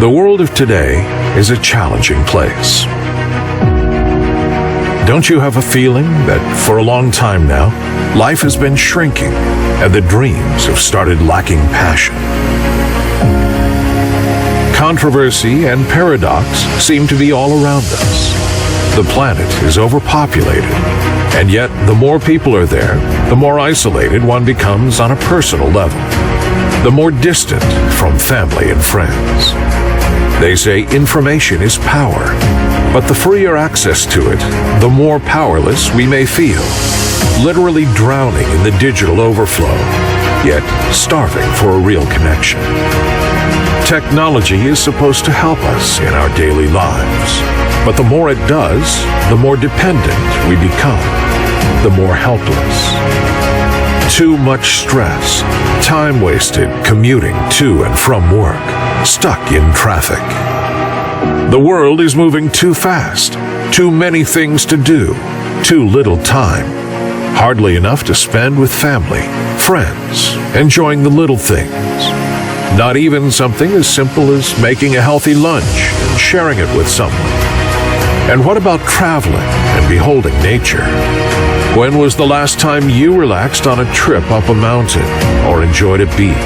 The world of today is a challenging place. Don't you have a feeling that for a long time now, life has been shrinking and the dreams have started lacking passion? Controversy and paradox seem to be all around us. The planet is overpopulated, and yet the more people are there, the more isolated one becomes on a personal level, the more distant from family and friends. They say information is power, but the freer access to it, the more powerless we may feel, literally drowning in the digital overflow, yet starving for a real connection. Technology is supposed to help us in our daily lives, but the more it does, the more dependent we become, the more helpless. Too much stress, time wasted commuting to and from work, stuck in traffic. The world is moving too fast, too many things to do, too little time, hardly enough to spend with family, friends, enjoying the little things. Not even something as simple as making a healthy lunch and sharing it with someone. And what about traveling and beholding nature? When was the last time you relaxed on a trip up a mountain or enjoyed a beach?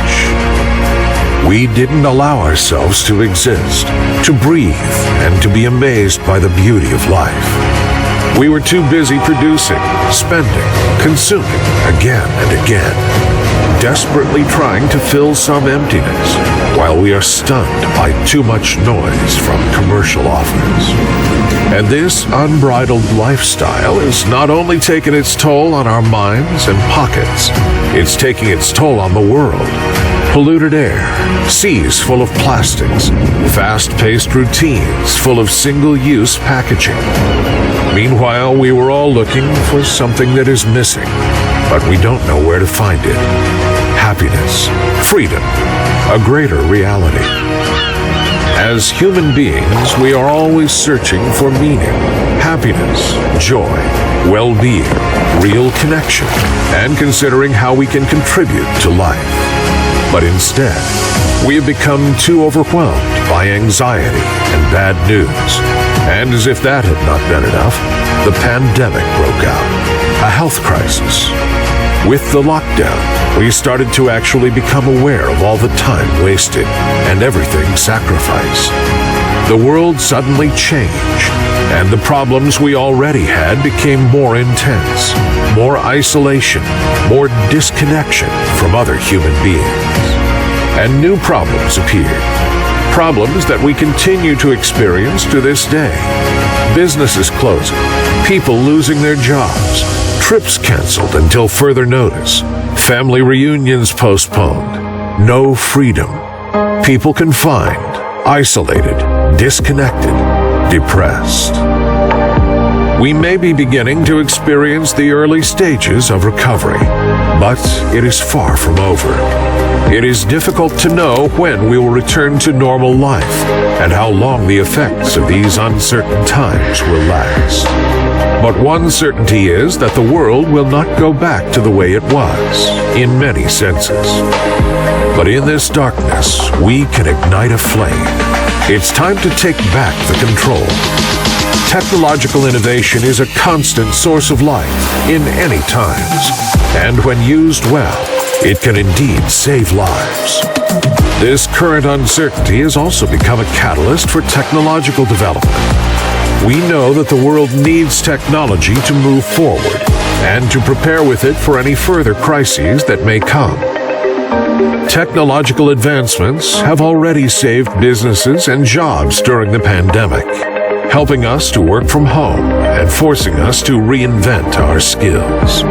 We didn't allow ourselves to exist, to breathe, and to be amazed by the beauty of life. We were too busy producing, spending, consuming again and again, desperately trying to fill some emptiness while we are stunned by too much noise from commercial offers. And this unbridled lifestyle is not only taking its toll on our minds and pockets, it's taking its toll on the world. Polluted air, seas full of plastics, fast-paced routines full of single-use packaging. Meanwhile, we were all looking for something that is missing, but we don't know where to find it. Happiness, freedom, a greater reality. As human beings, we are always searching for meaning, happiness, joy, well-being, real connection, and considering how we can contribute to life. But instead, we have become too overwhelmed by anxiety and bad news. And as if that had not been enough, the pandemic broke out, a health crisis. With the lockdown, we started to actually become aware of all the time wasted and everything sacrificed. The world suddenly changed, and the problems we already had became more intense, more isolation, more disconnection from other human beings. And new problems appeared, problems that we continue to experience to this day. Businesses closing, people losing their jobs, trips canceled until further notice, family reunions postponed, no freedom, people confined, isolated, disconnected, depressed. We may be beginning to experience the early stages of recovery, but it is far from over. It is difficult to know when we will return to normal life and how long the effects of these uncertain times will last. But one certainty is that the world will not go back to the way it was, in many senses. But in this darkness, we can ignite a flame. It's time to take back the control. Technological innovation is a constant source of life in any times, and when used well, it can indeed save lives. This current uncertainty has also become a catalyst for technological development. We know that the world needs technology to move forward and to prepare with it for any further crises that may come. Technological advancements have already saved businesses and jobs during the pandemic, helping us to work from home and forcing us to reinvent our skills.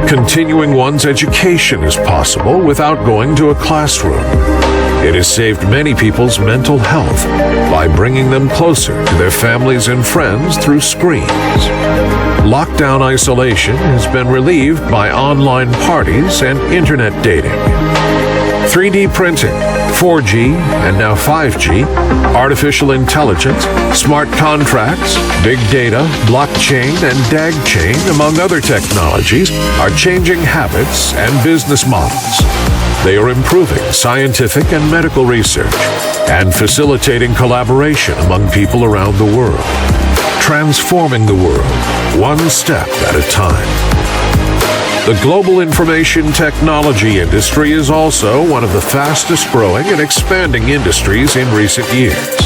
Continuing one's education is possible without going to a classroom. It has saved many people's mental health by bringing them closer to their families and friends through screens. Lockdown isolation has been relieved by online parties and internet dating. 3D printing, 4G, and now 5G, artificial intelligence, smart contracts, big data, blockchain, and DAG-chain, among other technologies, are changing habits and business models. They are improving scientific and medical research and facilitating collaboration among people around the world, transforming the world one step at a time. The global information technology industry is also one of the fastest growing and expanding industries in recent years.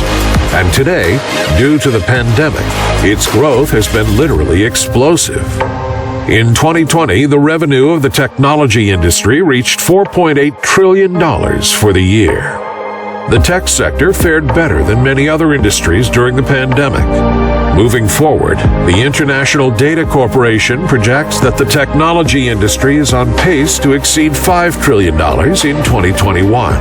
And today, due to the pandemic, its growth has been literally explosive. In 2020, the revenue of the technology industry reached $4.8 trillion for the year. The tech sector fared better than many other industries during the pandemic. Moving forward, the International Data Corporation projects that the technology industry is on pace to exceed $5 trillion in 2021.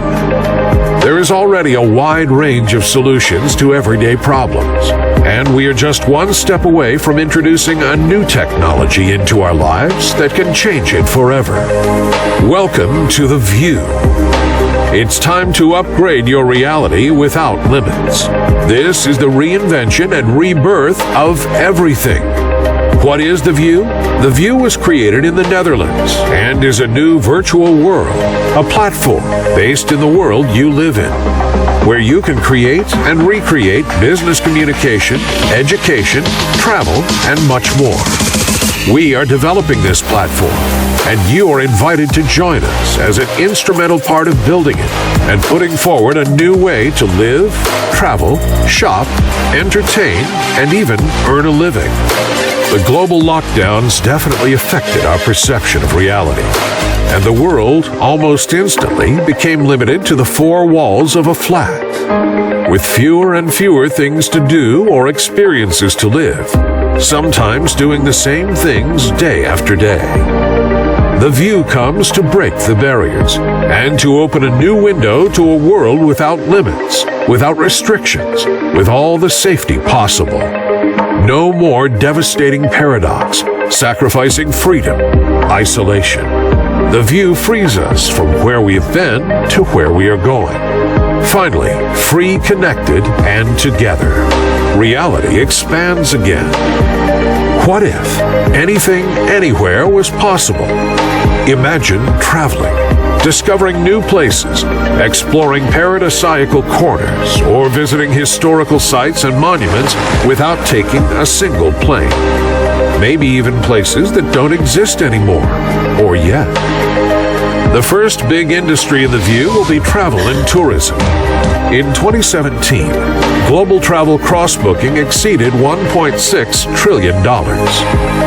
There is already a wide range of solutions to everyday problems, and we are just one step away from introducing a new technology into our lives that can change it forever. Welcome to The View. It's time to upgrade your reality without limits. This is the reinvention and rebirth of everything. What is The View? The View was created in the Netherlands and is a new virtual world, a platform based in the world you live in, where you can create and recreate business communication, education, travel, and much more. We are developing this platform, and you are invited to join us as an instrumental part of building it and putting forward a new way to live, travel, shop, entertain, and even earn a living. The global lockdowns definitely affected our perception of reality, and the world almost instantly became limited to the four walls of a flat, with fewer and fewer things to do or experiences to live, sometimes doing the same things day after day. The View comes to break the barriers and to open a new window to a world without limits, without restrictions, with all the safety possible. No more devastating paradox, sacrificing freedom, isolation. The View frees us from where we have been to where we are going. Finally, free, connected, and together. Reality expands again. What if anything, anywhere was possible? Imagine traveling, discovering new places, exploring paradisiacal corners, or visiting historical sites and monuments without taking a single plane. Maybe even places that don't exist anymore, or yet. The first big industry in The View will be travel and tourism. In 2017, global travel cross-booking exceeded $1.6 trillion.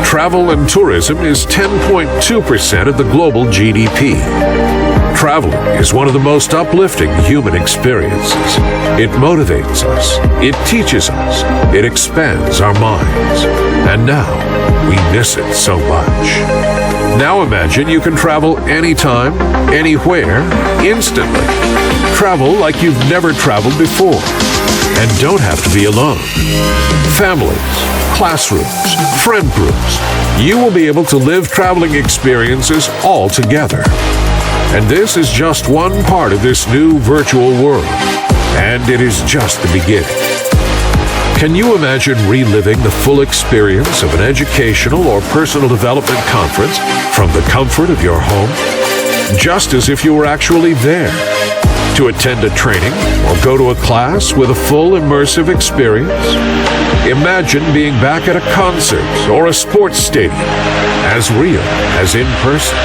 Travel and tourism is 10.2% of the global GDP. Traveling is one of the most uplifting human experiences. It motivates us, it teaches us, it expands our minds. And now, we miss it so much. Now imagine you can travel anytime, anywhere, instantly. Travel like you've never traveled before. And don't have to be alone. Families, classrooms, friend groups. You will be able to live traveling experiences all together. And this is just one part of this new virtual world. And it is just the beginning. Can you imagine reliving the full experience of an educational or personal development conference from the comfort of your home? Just as if you were actually there. To attend a training or go to a class with a full immersive experience? Imagine being back at a concert or a sports stadium, as real as in person.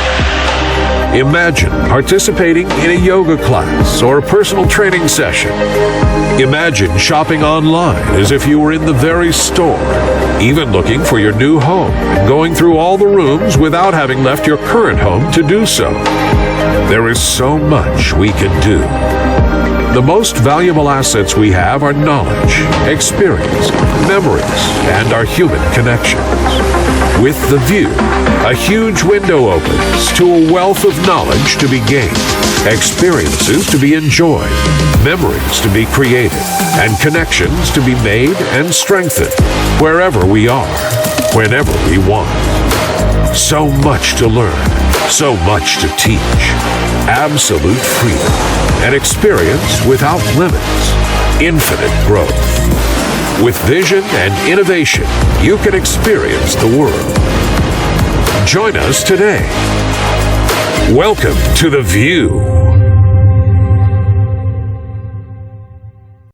Imagine participating in a yoga class or a personal training session. Imagine shopping online as if you were in the very store, even looking for your new home and going through all the rooms without having left your current home to do so. There is so much we can do. The most valuable assets we have are knowledge, experience, memories, and our human connections. With The View, a huge window opens to a wealth of knowledge to be gained, experiences to be enjoyed, memories to be created, and connections to be made and strengthened wherever we are, whenever we want. So much to learn, So much to teach. Absolute freedom. An experience without limits. Infinite growth. With vision and innovation, you can experience the world. Join us today. Welcome to The View.